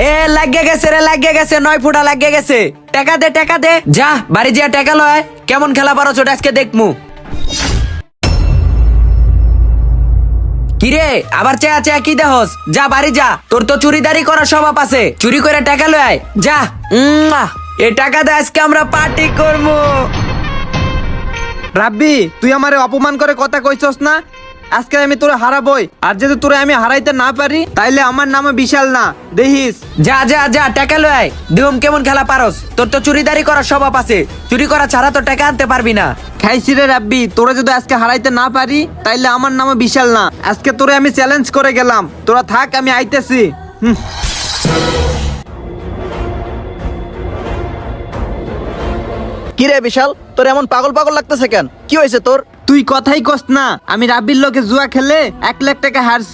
এ লাগিয়ে গেছে রে, লাগিয়ে গেছে, 9 ফুটা লাগিয়ে গেছে। টাকা দে, টাকা দে, যা বাড়ি যা টাকা লয়। কেমন খেলা পারো ছোট আজকে দেখমু। কিরে আবার চেয়া চেয়া কি দেহস? যা বাড়ি যা, তোর তো চুরিদারি করার স্বভাব আছে, চুরি করে টাকা লয় যা। এ টাকা দে, আজকে আমরা পার্টি করবো। রাব্বি, তুই আমারে অপমান করে কথা কইছস না? আজকে আমি তোরে হারাবই, আর যদি তোরে আমি হারাইতে না পারি তাইলে আমার নামে বিশাল না, দেখিস। যা যা যা টাকা লয়। দেখুম কেমন খেলা পারস, তোর তো চুরিদারি করার স্বভাব আছে, চুরি করা ছাড়া তো টাকা আনতে পারবি না। খাইছি রে রাব্বি, তোরা যদি আজকে হারাইতে না পারি তাইলে আমার নামে বিশাল না। আজকে তোরে আমি চ্যালেঞ্জ করে গেলাম, তোরা থাক, আমি আইতেছি। কি রে বিশাল, তোর এমন পাগল পাগল লাগতেছে কেন? কি হয়েছে তোর? তুই কথাই কস না, আমি রাব্বির লোকে জুয়া খেলে 1 লাখ টাকা হারছি।